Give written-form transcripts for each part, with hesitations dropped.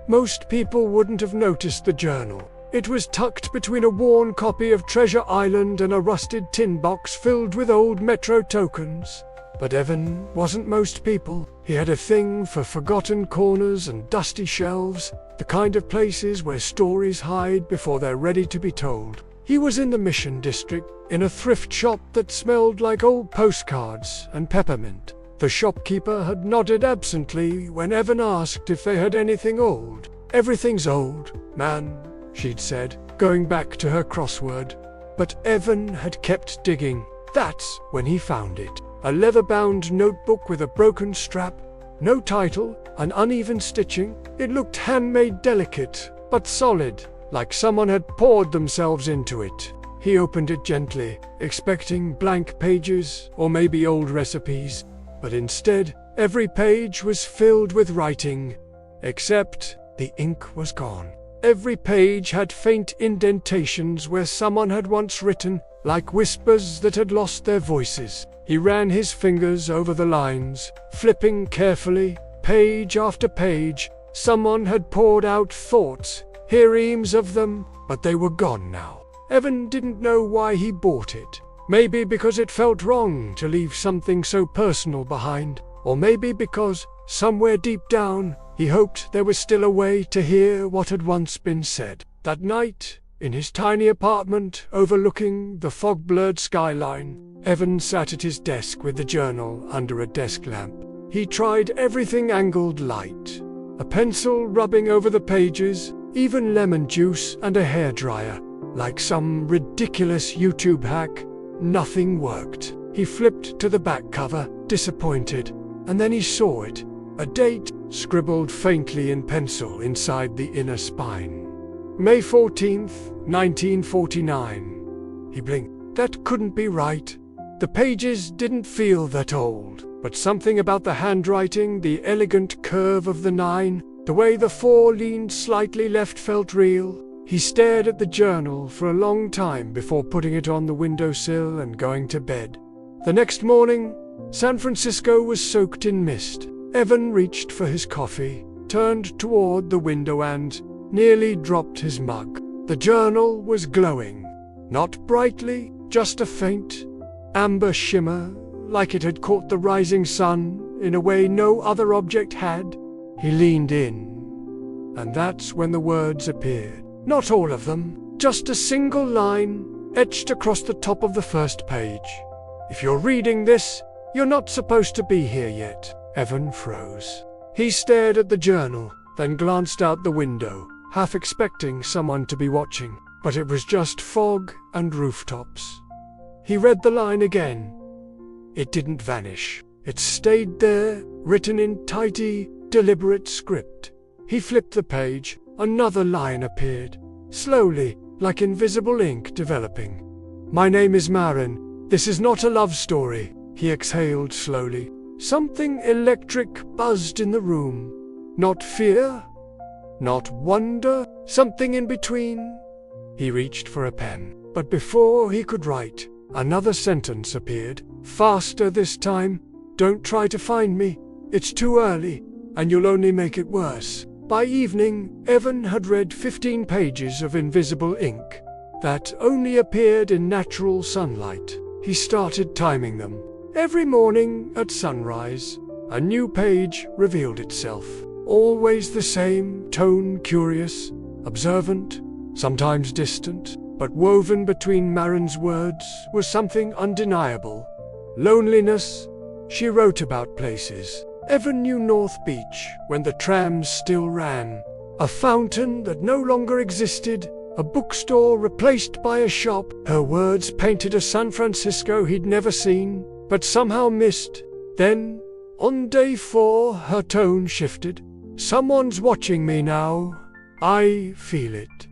Most people wouldn't have noticed the journal. It was tucked between a worn copy of Treasure Island and a rusted tin box filled with old Metro tokens. But Evan wasn't most people. He had a thing for forgotten corners and dusty shelves, the kind of places where stories hide before they're ready to be told. He was in the Mission District, in a thrift shop that smelled like old postcards and peppermint. The shopkeeper had nodded absently when Evan asked if they had anything old. "Everything's old, man," she'd said, going back to her crossword. But Evan had kept digging. That's when he found it. A leather-bound notebook with a broken strap, no title, and uneven stitching. It looked handmade, delicate, but solid, like someone had poured themselves into it. He opened it gently, expecting blank pages or maybe old recipes, but instead, every page was filled with writing, except the ink was gone. Every page had faint indentations where someone had once written, like whispers that had lost their voices. He ran his fingers over the lines, flipping carefully, page after page. Someone had poured out thoughts, reams of them, but they were gone now. Evan didn't know why he bought it. Maybe because it felt wrong to leave something so personal behind, or maybe because, somewhere deep down, he hoped there was still a way to hear what had once been said. That night, in his tiny apartment overlooking the fog-blurred skyline, Evan sat at his desk with the journal under a desk lamp. He tried everything angled light, a pencil rubbing over the pages, even lemon juice and a hairdryer. Like some ridiculous YouTube hack, nothing worked. He flipped to the back cover, disappointed, and then he saw it. A date scribbled faintly in pencil inside the inner spine. May 14th, 1949. He blinked. That couldn't be right. The pages didn't feel that old, but something about the handwriting, the elegant curve of the 9, the way the 4 leaned slightly left felt real. He stared at the journal for a long time before putting it on the windowsill and going to bed. The next morning, San Francisco was soaked in mist. Evan reached for his coffee, turned toward the window and nearly dropped his mug. The journal was glowing. Not brightly, just a faint amber shimmer, like it had caught the rising sun in a way no other object had. He leaned in, and that's when the words appeared. Not all of them, just a single line, etched across the top of the first page. "If you're reading this, you're not supposed to be here yet." Evan froze. He stared at the journal, then glanced out the window, half expecting someone to be watching, but it was just fog and rooftops. He read the line again. It didn't vanish. It stayed there, written in tidy, deliberate script. He flipped the page. Another line appeared, slowly, like invisible ink developing. "My name is Marin. This is not a love story," he exhaled slowly. Something electric buzzed in the room. Not fear, not wonder, something in between. He reached for a pen, but before he could write, another sentence appeared, faster this time. "Don't try to find me. It's too early, and you'll only make it worse." By evening, Evan had read 15 pages of invisible ink that only appeared in natural sunlight. He started timing them. Every morning at sunrise, a new page revealed itself. Always the same tone, curious, observant, sometimes distant, but woven between Marin's words was something undeniable. Loneliness. She wrote about places. Evan knew North Beach when the trams still ran. A fountain that no longer existed. A bookstore replaced by a shop. Her words painted a San Francisco he'd never seen, but somehow missed. Then, on day 4, her tone shifted. "Someone's watching me now. I feel it."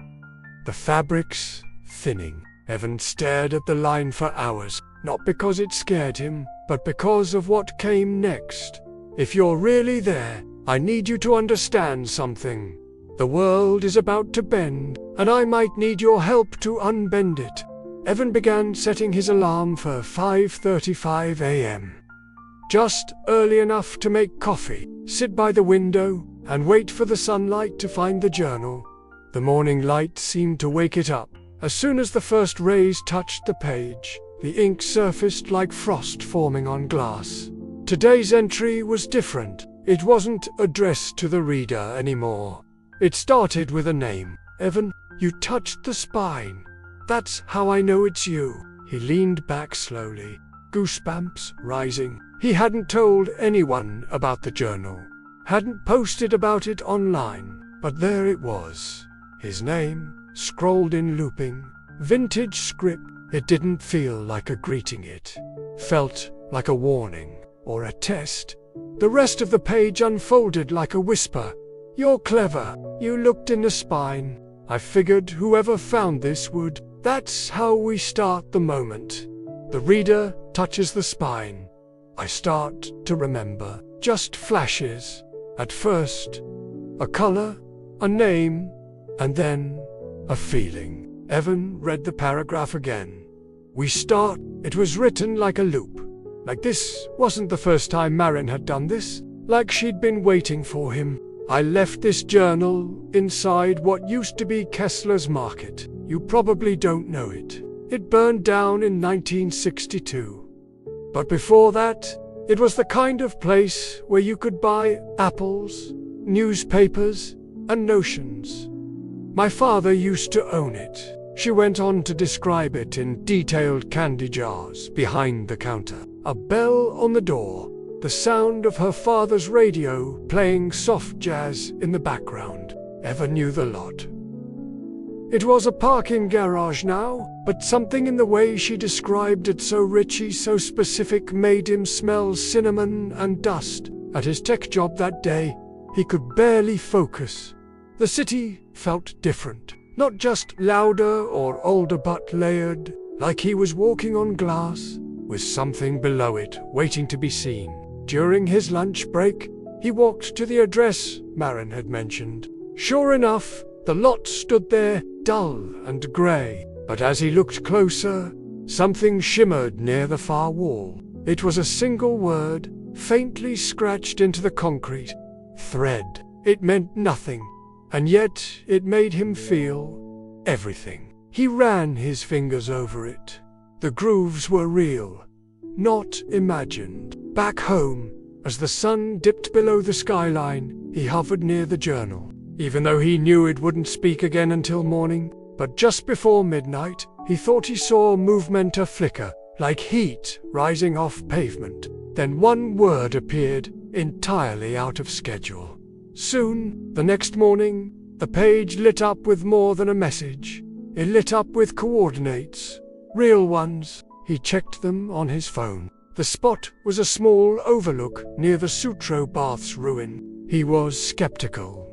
The fabric's thinning. Evan stared at the line for hours, not because it scared him, but because of what came next. "If you're really there, I need you to understand something. The world is about to bend, and I might need your help to unbend it." Evan began setting his alarm for 5:35 a.m. Just early enough to make coffee, sit by the window, and wait for the sunlight to find the journal. The morning light seemed to wake it up. As soon as the first rays touched the page, the ink surfaced like frost forming on glass. Today's entry was different. It wasn't addressed to the reader anymore. It started with a name. Evan, you touched the spine. That's how I know it's you. He leaned back slowly, goosebumps rising. He hadn't told anyone about the journal, hadn't posted about it online, but there it was. His name, scrolled in looping, vintage script. It didn't feel like a greeting, it felt like a warning or a test. The rest of the page unfolded like a whisper. You're clever. You looked in the spine. I figured whoever found this would. That's how we start the moment. The reader touches the spine. I start to remember, just flashes. At first, a color, a name, and then a feeling. Evan read the paragraph again. We start. It was written like a loop. Like this wasn't the first time Marin had done this. Like she'd been waiting for him. I left this journal inside what used to be Kessler's Market. You probably don't know it. It burned down in 1962. But before that, it was the kind of place where you could buy apples, newspapers, and notions. My father used to own it. She went on to describe it in detailed candy jars behind the counter. A bell on the door, the sound of her father's radio playing soft jazz in the background. Evan knew the lot. It was a parking garage now, but something in the way she described it, so richy, so specific, made him smell cinnamon and dust. At his tech job that day, he could barely focus. The city felt different. Not just louder or older, but layered, like he was walking on glass, with something below it waiting to be seen. During his lunch break, he walked to the address Marin had mentioned. Sure enough, the lot stood there, dull and grey, but as he looked closer, something shimmered near the far wall. It was a single word, faintly scratched into the concrete. Thread. It meant nothing, and yet it made him feel everything. He ran his fingers over it. The grooves were real, not imagined. Back home, as the sun dipped below the skyline, he hovered near the journal. Even though he knew it wouldn't speak again until morning, but just before midnight, he thought he saw movement flicker, like heat rising off pavement. Then one word appeared, entirely out of schedule. Soon, the next morning, the page lit up with more than a message. It lit up with coordinates, real ones. He checked them on his phone. The spot was a small overlook near the Sutro Baths ruin. He was skeptical,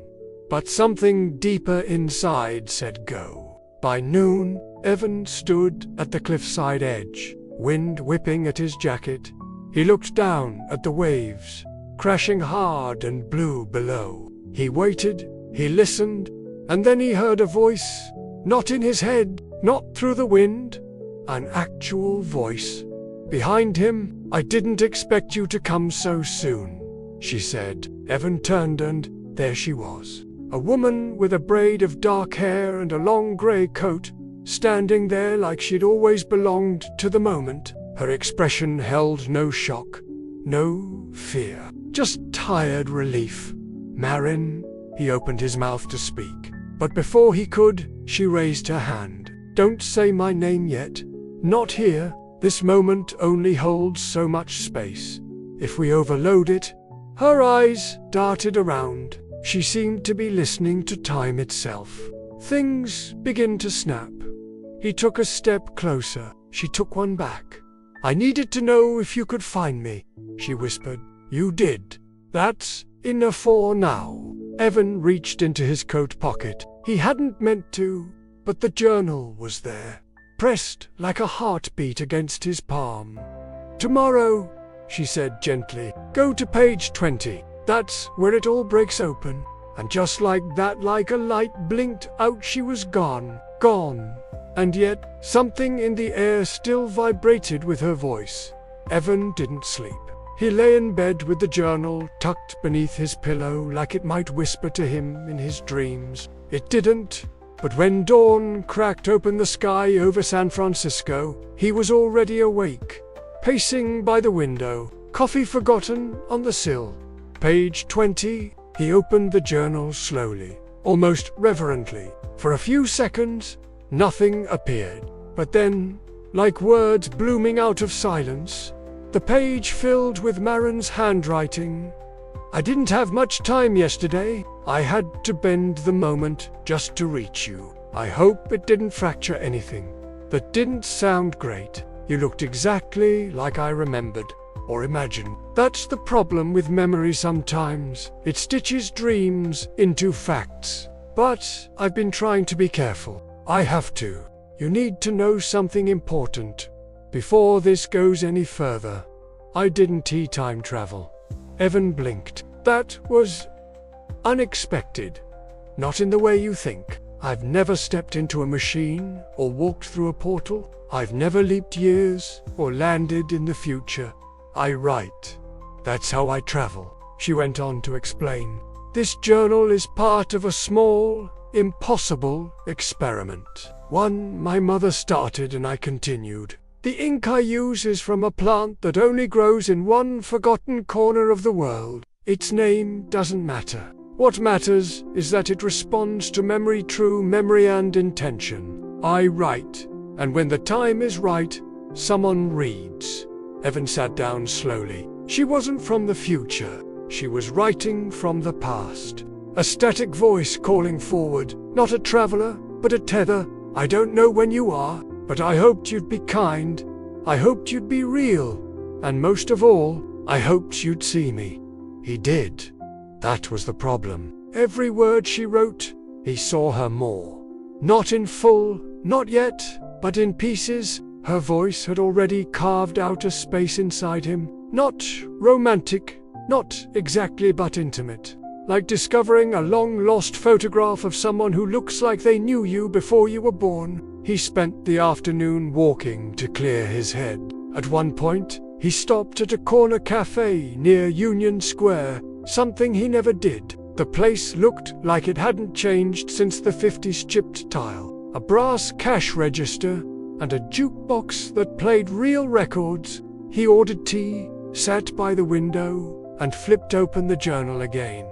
but something deeper inside said go. By noon, Evan stood at the cliffside edge, wind whipping at his jacket. He looked down at the waves, crashing hard and blue below. He waited, he listened, and then he heard a voice, not in his head, not through the wind, an actual voice. Behind him, I didn't expect you to come so soon, she said. Evan turned and there she was. A woman with a braid of dark hair and a long grey coat, standing there like she'd always belonged to the moment. Her expression held no shock, no fear, just tired relief. Marin, he opened his mouth to speak, but before he could, she raised her hand. Don't say my name yet. Not here. This moment only holds so much space. If we overload it. Her eyes darted around. She seemed to be listening to time itself. Things begin to snap. He took a step closer. She took one back. I needed to know if you could find me, she whispered. You did. That's enough for now. Evan reached into his coat pocket. He hadn't meant to, but the journal was there, pressed like a heartbeat against his palm. Tomorrow, she said gently, go to page 20. That's where it all breaks open. And just like that, like a light blinked out, she was gone. Gone. And yet, something in the air still vibrated with her voice. Evan didn't sleep. He lay in bed with the journal tucked beneath his pillow like it might whisper to him in his dreams. It didn't, but when dawn cracked open the sky over San Francisco, he was already awake, pacing by the window, coffee forgotten on the sill. Page 20, he opened the journal slowly, almost reverently. For a few seconds, nothing appeared. But then, like words blooming out of silence, the page filled with Marin's handwriting. I didn't have much time yesterday. I had to bend the moment just to reach you. I hope it didn't fracture anything. That didn't sound great. You looked exactly like I remembered or imagined. That's the problem with memory sometimes. It stitches dreams into facts. But I've been trying to be careful. I have to. You need to know something important before this goes any further. I didn't time travel. Evan blinked. That was unexpected. Not in the way you think. I've never stepped into a machine or walked through a portal. I've never leaped years or landed in the future. I write. That's how I travel, she went on to explain. This journal is part of a small, impossible experiment. One my mother started and I continued. The ink I use is from a plant that only grows in one forgotten corner of the world. Its name doesn't matter. What matters is that it responds to memory, true memory and intention. I write, and when the time is right, someone reads. Evan sat down slowly. She wasn't from the future. She was writing from the past. A static voice calling forward, not a traveler, but a tether. I don't know when you are, but I hoped you'd be kind. I hoped you'd be real. And most of all, I hoped you'd see me. He did. That was the problem. Every word she wrote, he saw her more. Not in full, not yet, but in pieces. Her voice had already carved out a space inside him. Not romantic, not exactly, but intimate. Like discovering a long-lost photograph of someone who looks like they knew you before you were born. He spent the afternoon walking to clear his head. At one point, he stopped at a corner cafe near Union Square, something he never did. The place looked like it hadn't changed since the 50s. Chipped tile, a brass cash register, and a jukebox that played real records. He ordered tea, sat by the window, and flipped open the journal again.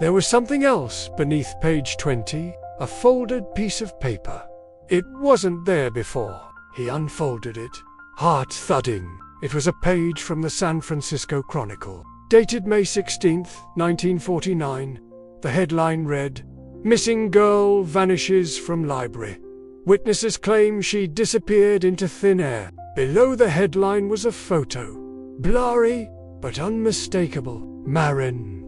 There was something else beneath page 20, a folded piece of paper. It wasn't there before. He unfolded it, heart thudding. It was a page from the San Francisco Chronicle, dated May 16, 1949. The headline read, "Missing Girl Vanishes from Library. Witnesses claim she disappeared into thin air." Below the headline was a photo. Blurry, but unmistakable. Marin.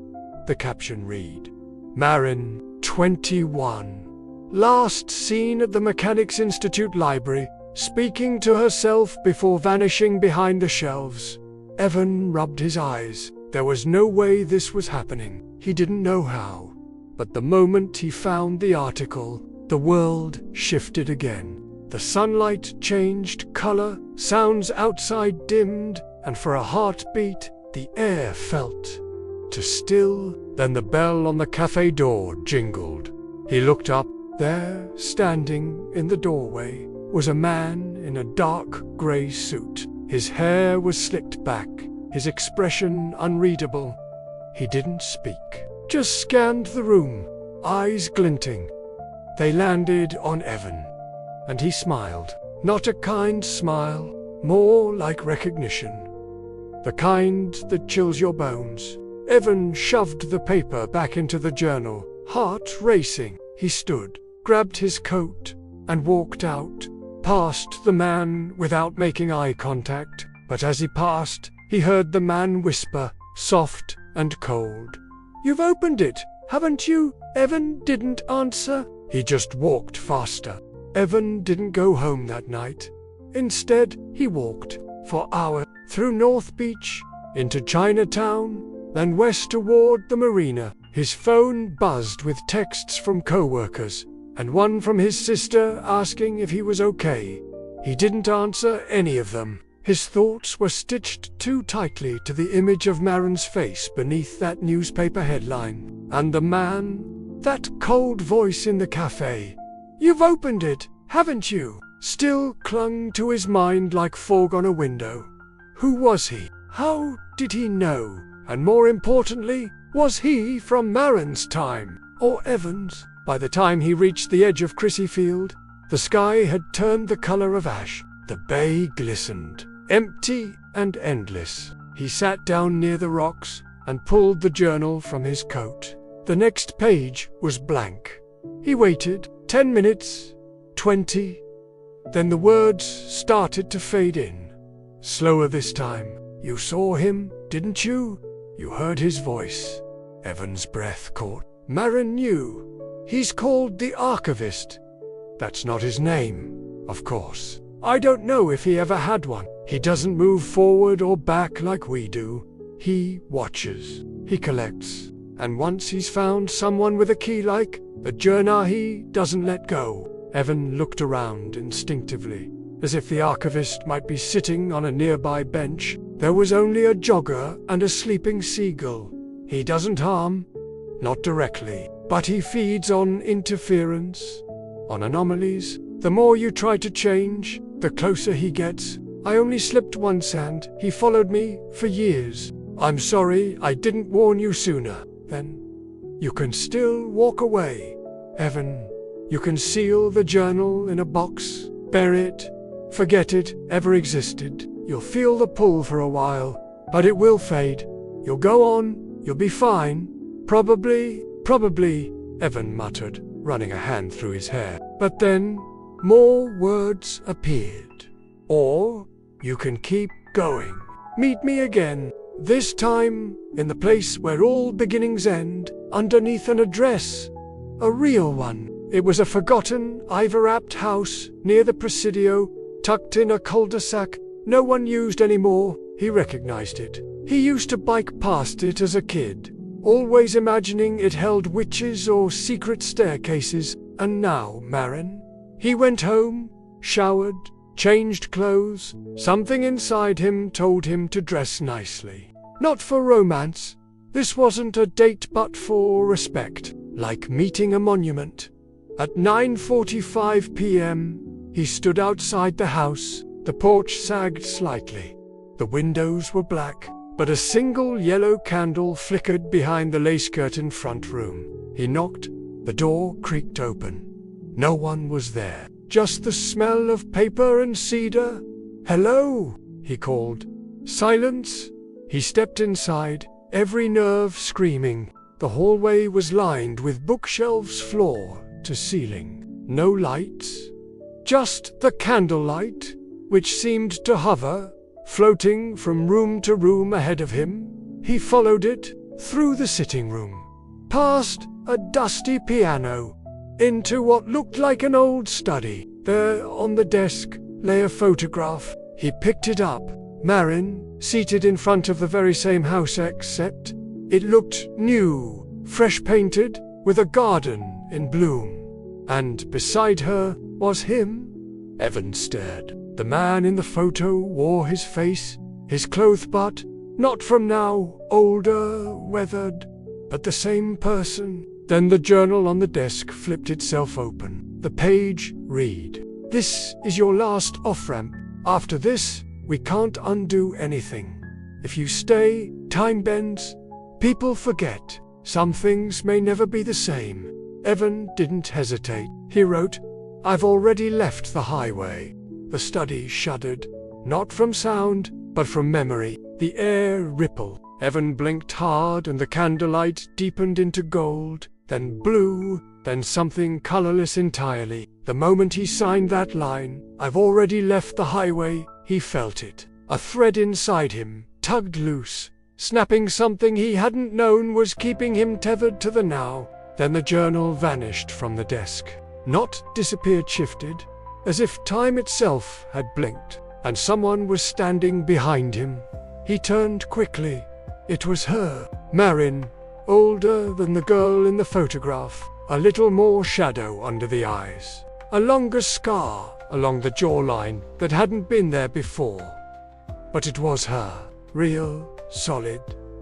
The caption read, Marin, 21. Last seen at the Mechanics Institute Library, speaking to herself before vanishing behind the shelves. Evan rubbed his eyes. There was no way this was happening. He didn't know how. But the moment he found the article, the world shifted again. The sunlight changed color, sounds outside dimmed, and for a heartbeat, the air felt to still. Then the bell on the cafe door jingled. He looked up. There, standing in the doorway, was a man in a dark gray suit. His hair was slicked back, his expression unreadable. He didn't speak, just scanned the room, eyes glinting. They landed on Evan, and he smiled. Not a kind smile, more like recognition. The kind that chills your bones. Evan shoved the paper back into the journal, heart racing. He stood, grabbed his coat, and walked out, past the man without making eye contact. But as he passed, he heard the man whisper, soft and cold, "You've opened it, haven't you?" Evan didn't answer. He just walked faster. Evan didn't go home that night. Instead, he walked, for hours, through North Beach, into Chinatown, then west toward the marina. His phone buzzed with texts from co-workers, and one from his sister asking if he was okay. He didn't answer any of them. His thoughts were stitched too tightly to the image of Marin's face beneath that newspaper headline. And the man, that cold voice in the cafe. "You've opened it, haven't you?" still clung to his mind like fog on a window. Who was he? How did he know? And more importantly, was he from Marin's time, or Evan's? By the time he reached the edge of Chrissy Field, the sky had turned the color of ash. The bay glistened, empty and endless. He sat down near the rocks and pulled the journal from his coat. The next page was blank. He waited 10 minutes, 20. Then the words started to fade in. Slower this time. "You saw him, didn't you? You heard his voice." Evan's breath caught. Marin knew. "He's called the Archivist." "That's not his name." "Of course. I don't know if he ever had one. He doesn't move forward or back like we do. He watches. He collects. And once he's found someone with a key like the journal, he doesn't let go." Evan looked around instinctively, as if the archivist might be sitting on a nearby bench. There was only a jogger and a sleeping seagull. "He doesn't harm, not directly, but he feeds on interference, on anomalies. The more you try to change, the closer he gets. I only slipped once and he followed me for years. I'm sorry I didn't warn you sooner." "Then you can still walk away, Evan. You can seal the journal in a box, bury it, forget it ever existed. You'll feel the pull for a while, but it will fade. You'll go on, you'll be fine. Probably, Evan muttered, running a hand through his hair. But then, more words appeared. "Or, you can keep going. Meet me again, this time in the place where all beginnings end, underneath an address. A real one." It was a forgotten, ivy-wrapped house near the Presidio, tucked in a cul-de-sac no one used anymore. He recognized it. He used to bike past it as a kid, always imagining it held witches or secret staircases. And now, Marin. He went home, showered, changed clothes. Something inside him told him to dress nicely. Not for romance. This wasn't a date but for respect, like meeting a monument. At 9:45 p.m., he stood outside the house. The porch sagged slightly. The windows were black, but a single yellow candle flickered behind the lace-curtained front room. He knocked. The door creaked open. No one was there, just the smell of paper and cedar. "Hello," he called. Silence. He stepped inside, every nerve screaming. The hallway was lined with bookshelves floor to ceiling. No lights, just the candlelight, which seemed to hover, floating from room to room ahead of him. He followed it, through the sitting room, past a dusty piano, into what looked like an old study. There on the desk lay a photograph. He picked it up. Marin, seated in front of the very same house, except it looked new, fresh painted, with a garden in bloom. And beside her was him. Evan stared. The man in the photo wore his face, his clothes, but not from now, older, weathered, but the same person. Then the journal on the desk flipped itself open. The page read, "This is your last off-ramp. After this, we can't undo anything. If you stay, time bends. People forget. Some things may never be the same." Evan didn't hesitate. He wrote, "I've already left the highway." The study shuddered, not from sound, but from memory. The air rippled. Evan blinked hard and the candlelight deepened into gold, then blue, then something colorless entirely. The moment he signed that line, "I've already left the highway," he felt it. A thread inside him tugged loose, snapping something he hadn't known was keeping him tethered to the now. Then the journal vanished from the desk. Not disappeared, shifted, as if time itself had blinked, and someone was standing behind him. He turned quickly. It was her, Marin, older than the girl in the photograph, a little more shadow under the eyes, a longer scar along the jawline that hadn't been there before. but it was her, real, solid,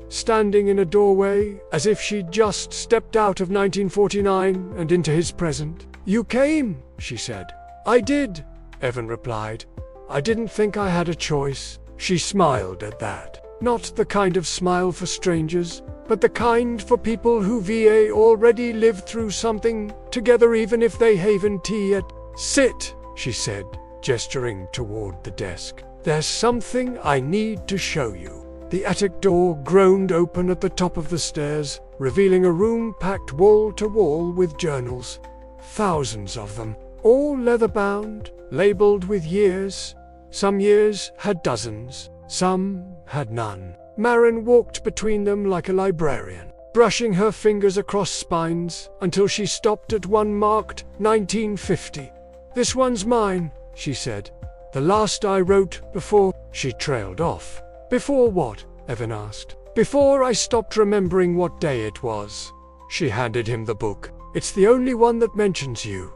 standing in a doorway as if she'd just stepped out of 1949 and into his present. "You came," she said. "I did," Evan replied. "I didn't think I had a choice." She smiled at that. Not the kind of smile for strangers, but the kind for people who VA already lived through something together, even if they haven't yet. "Sit," she said, gesturing toward the desk. "There's something I need to show you." The attic door groaned open at the top of the stairs, revealing a room packed wall to wall with journals. Thousands of them, all leather-bound, labeled with years. Some years had dozens, some had none. Marin walked between them like a librarian, brushing her fingers across spines until she stopped at one marked 1950. "This one's mine," she said. "The last I wrote before—" She trailed off. "Before what?" Evan asked. "Before I stopped remembering what day it was." She handed him the book. "It's the only one that mentions you."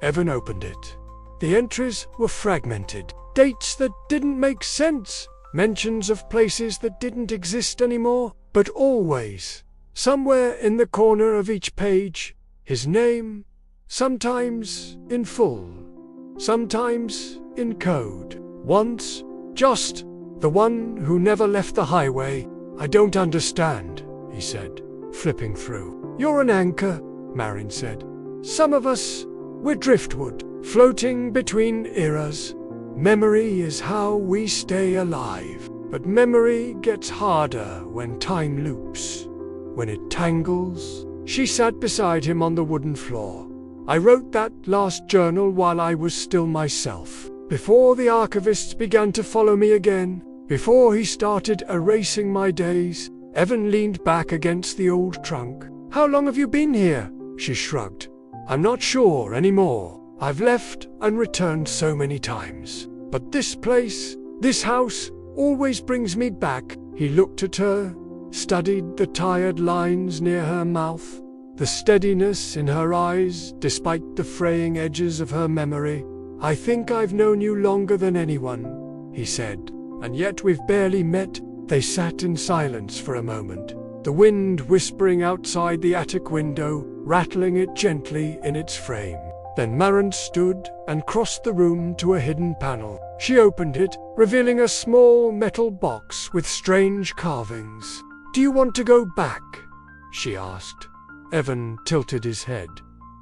Evan opened it. The entries were fragmented. Dates that didn't make sense. Mentions of places that didn't exist anymore. But always, somewhere in the corner of each page, his name, sometimes in full, sometimes in code. Once, just the one who never left the highway. "I don't understand," he said, flipping through. "You're an anchor," Marin said. "Some of us, we're driftwood, floating between eras. Memory is how we stay alive. But memory gets harder when time loops, when it tangles." She sat beside him on the wooden floor. "I wrote that last journal while I was still myself, before the archivists began to follow me again, before he started erasing my days." Evan leaned back against the old trunk. "How long have you been here?" She shrugged. "I'm not sure anymore. I've left and returned so many times. But this place, this house, always brings me back." He looked at her, studied the tired lines near her mouth, the steadiness in her eyes despite the fraying edges of her memory. "I think I've known you longer than anyone," he said, "and yet we've barely met." They sat in silence for a moment, the wind whispering outside the attic window, rattling it gently in its frame. Then Marin stood and crossed the room to a hidden panel. She opened it, revealing a small metal box with strange carvings. "Do you want to go back?" she asked. Evan tilted his head.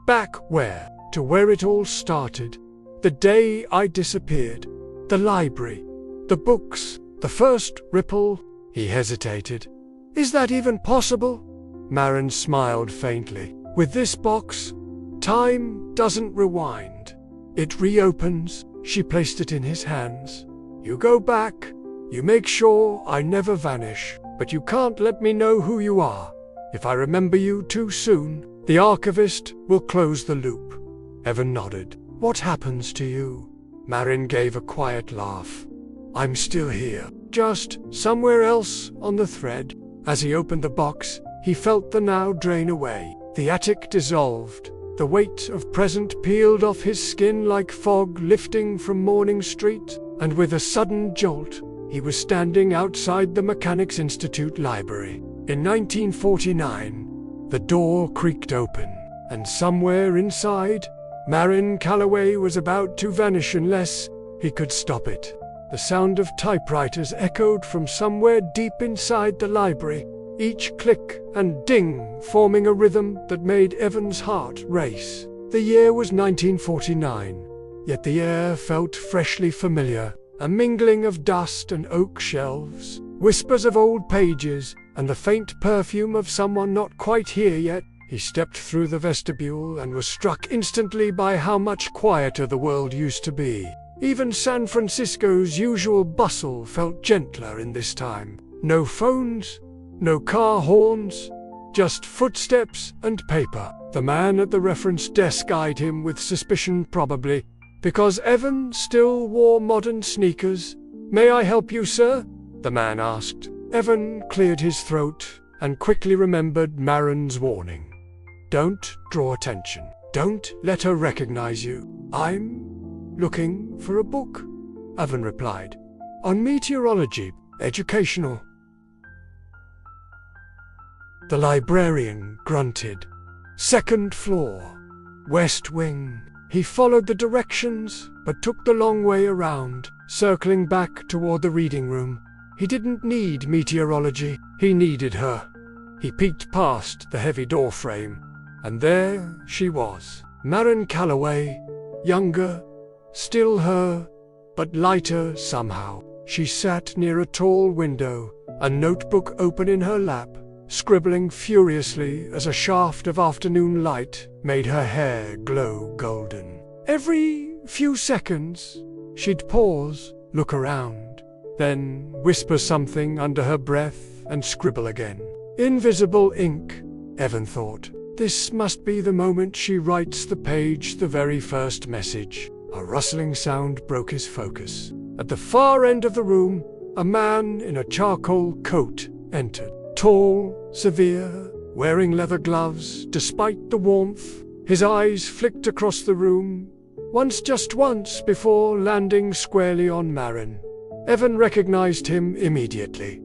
"Back where?" "To where it all started. The day I disappeared. The library. The books. The first ripple." He hesitated. "Is that even possible?" Marin smiled faintly. "With this box, time doesn't rewind. It reopens." She placed it in his hands. "You go back. You make sure I never vanish. But you can't let me know who you are. If I remember you too soon, the archivist will close the loop." Evan nodded. "What happens to you?" Marin gave a quiet laugh. "I'm still here, just somewhere else on the thread." As he opened the box, he felt the now drain away. The attic dissolved. The weight of present peeled off his skin like fog lifting from Morning Street, and with a sudden jolt, he was standing outside the Mechanics' Institute library. In 1949, the door creaked open, and somewhere inside, Marin Calloway was about to vanish unless he could stop it. The sound of typewriters echoed from somewhere deep inside the library, each click and ding forming a rhythm that made Evan's heart race. The year was 1949, yet the air felt freshly familiar, a mingling of dust and oak shelves, whispers of old pages, and the faint perfume of someone not quite here yet. He stepped through the vestibule and was struck instantly by how much quieter the world used to be. Even San Francisco's usual bustle felt gentler in this time. No phones, no car horns, just footsteps and paper. The man at the reference desk eyed him with suspicion, probably because Evan still wore modern sneakers. "May I help you, sir?" the man asked. Evan cleared his throat and quickly remembered Marin's warning. "Don't draw attention. Don't let her recognize you." "I'm looking for a book," Evan replied. On meteorology, educational. The librarian grunted. Second floor, west wing. He followed the directions, but took the long way around, circling back toward the reading room. He didn't need meteorology, he needed her. He peeked past the heavy doorframe, and there she was, Maren Calloway, younger, still her, but lighter somehow. She sat near a tall window, a notebook open in her lap, scribbling furiously as a shaft of afternoon light made her hair glow golden. Every few seconds, she'd pause, look around, then whisper something under her breath and scribble again. Invisible ink, Evan thought. This must be the moment she writes the page, the very first message. A rustling sound broke his focus. At the far end of the room, a man in a charcoal coat entered. Tall, severe, wearing leather gloves despite the warmth. His eyes flicked across the room, just once before landing squarely on Maren. Evan recognized him immediately.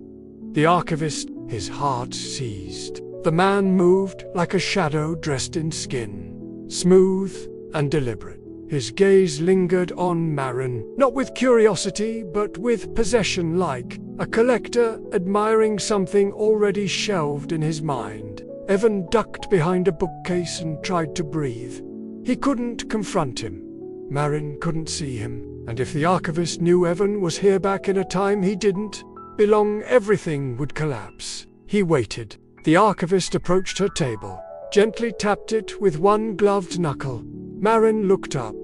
The archivist, his heart seized. The man moved like a shadow dressed in skin, smooth and deliberate. His gaze lingered on Maren, not with curiosity, but with possession, like a collector admiring something already shelved in his mind. Evan ducked behind a bookcase and tried to breathe. He couldn't confront him. Maren couldn't see him, and if the archivist knew Evan was here back in a time he didn't belong, everything would collapse. He waited. The archivist approached her table, gently tapped it with one gloved knuckle. Maren looked up.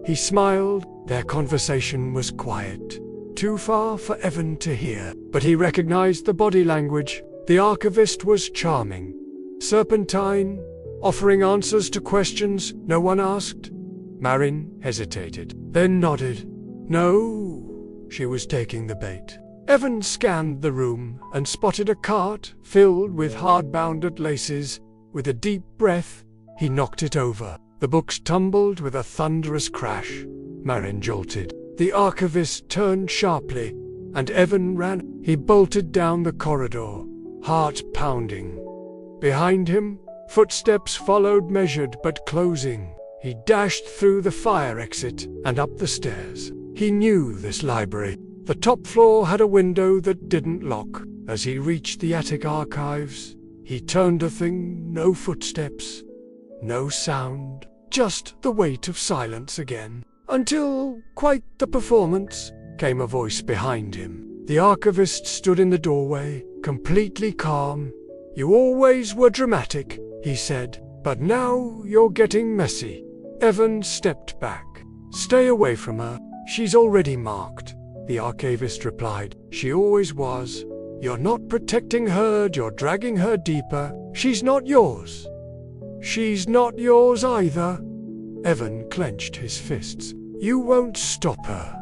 He smiled. Their conversation was quiet, too far for Evan to hear, but he recognized the body language. The archivist was charming, serpentine, offering answers to questions no one asked. Maren hesitated, then nodded. No, she was taking the bait. Evan scanned the room and spotted a cart filled with hardbound laces. With a deep breath, he knocked it over. The books tumbled with a thunderous crash. Maren jolted. The archivist turned sharply, and Evan ran. He bolted down the corridor, heart pounding. Behind him, footsteps followed, measured but closing. He dashed through the fire exit and up the stairs. He knew this library. The top floor had a window that didn't lock. As he reached the attic archives, he turned a thing. No footsteps, no sound, just the weight of silence again. Until, quite the performance, came a voice behind him. The archivist stood in the doorway, completely calm. "You always were dramatic," he said, "but now you're getting messy." Evan stepped back. "Stay away from her. She's already marked," the archivist replied. "She always was. You're not protecting her, you're dragging her deeper. She's not yours. She's not yours either." Evan clenched his fists. "You won't stop her."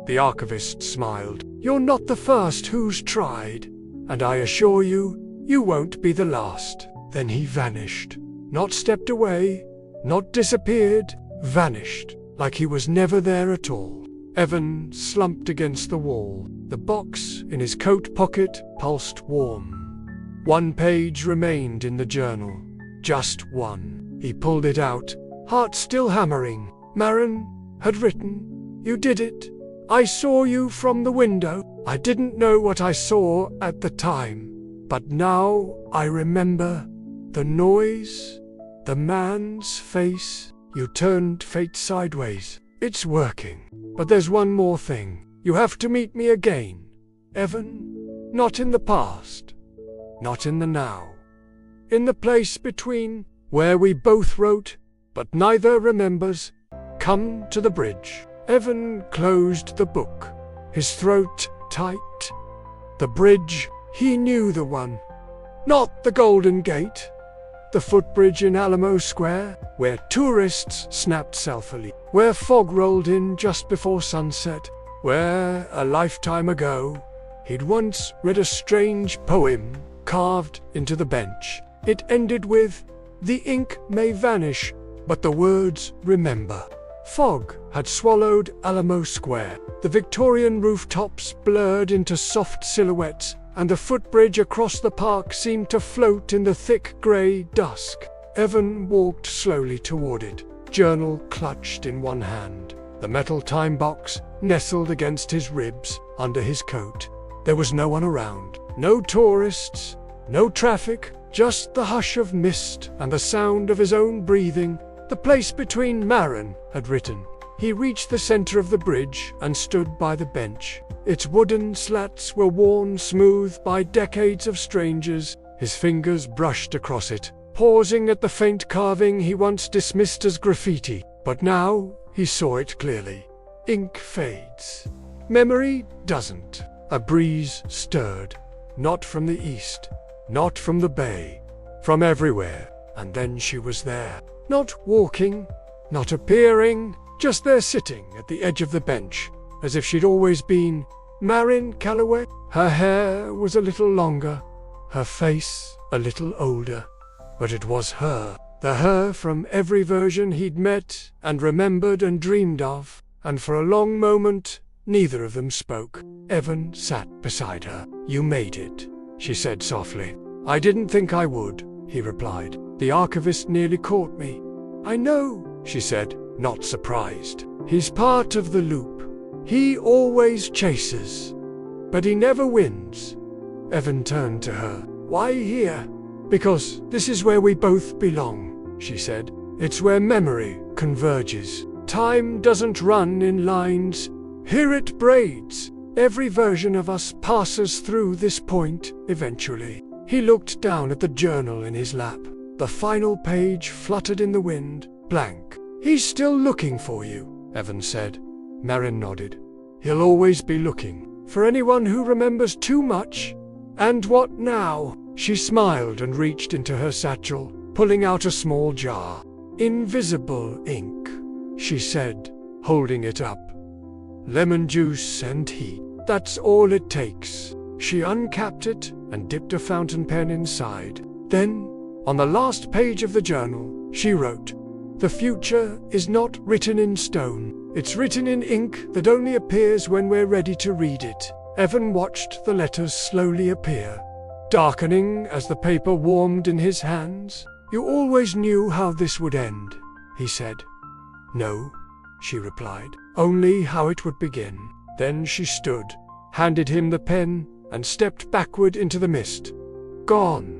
The archivist smiled. "You're not the first who's tried, and I assure you, you won't be the last." Then he vanished. Not stepped away, not disappeared, vanished, like he was never there at all. Evan slumped against the wall. The box in his coat pocket pulsed warm. One page remained in the journal. Just one. He pulled it out, heart still hammering. Maren had written, "You did it. I saw you from the window. I didn't know what I saw at the time, but now I remember. The noise, the man's face. You turned fate sideways. It's working. But there's one more thing. You have to meet me again, Evan. Not in the past, not in the now. In the place between, where we both wrote, but neither remembers. Come to the bridge." Evan closed the book, his throat tight. The bridge, he knew the one. Not the Golden Gate. The footbridge in Alamo Square, where tourists snapped selfily, where fog rolled in just before sunset, where, a lifetime ago, he'd once read a strange poem carved into the bench. It ended with, "The ink may vanish, but the words remember." Fog had swallowed Alamo Square. The Victorian rooftops blurred into soft silhouettes, and the footbridge across the park seemed to float in the thick grey dusk. Evan walked slowly toward it, journal clutched in one hand, the metal time box nestled against his ribs under his coat. There was no one around, no tourists, no traffic, just the hush of mist and the sound of his own breathing. The place between, Marin had written. He reached the center of the bridge and stood by the bench. Its wooden slats were worn smooth by decades of strangers. His fingers brushed across it, pausing at the faint carving he once dismissed as graffiti. But now he saw it clearly. Ink fades. Memory doesn't. A breeze stirred. Not from the east, not from the bay, from everywhere. And then she was there. Not walking, not appearing, just there sitting at the edge of the bench, as if she'd always been. Marin Calloway. Her hair was a little longer, her face a little older, but it was her, the her from every version he'd met and remembered and dreamed of, and for a long moment neither of them spoke. Evan sat beside her. "You made it," she said softly. "I didn't think I would," he replied. "The archivist nearly caught me." "I know," she said, not surprised. "He's part of the loop. He always chases, but he never wins." Evan turned to her. "Why here?" "Because this is where we both belong," she said. "It's where memory converges. Time doesn't run in lines. Here it braids. Every version of us passes through this point eventually." He looked down at the journal in his lap. The final page fluttered in the wind, blank. "He's still looking for you," Evan said. Marin nodded. "He'll always be looking. For anyone who remembers too much." "And what now?" She smiled and reached into her satchel, pulling out a small jar. "Invisible ink," she said, holding it up. "Lemon juice and heat. That's all it takes." She uncapped it and dipped a fountain pen inside. Then, on the last page of the journal, she wrote, "The future is not written in stone. It's written in ink that only appears when we're ready to read it." Evan watched the letters slowly appear, darkening as the paper warmed in his hands. "You always knew how this would end," he said. "No," she replied, "only how it would begin." Then she stood, handed him the pen, and stepped backward into the mist. Gone.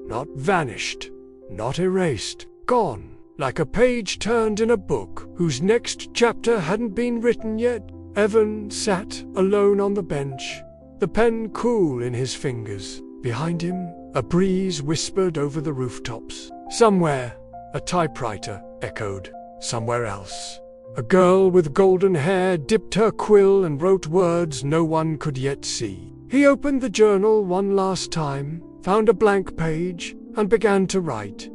Not vanished. Not erased. Gone. Like a page turned in a book whose next chapter hadn't been written yet. Evan sat alone on the bench, the pen cool in his fingers. Behind him, a breeze whispered over the rooftops. Somewhere, a typewriter echoed. Somewhere else, a girl with golden hair dipped her quill and wrote words no one could yet see. He opened the journal one last time, found a blank page, and began to write.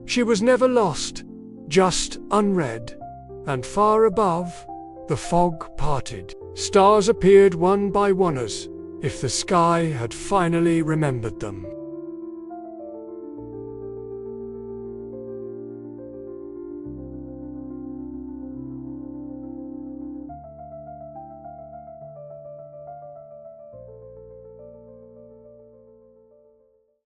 She was never lost, just unread. And far above, the fog parted. Stars appeared one by one as if the sky had finally remembered them.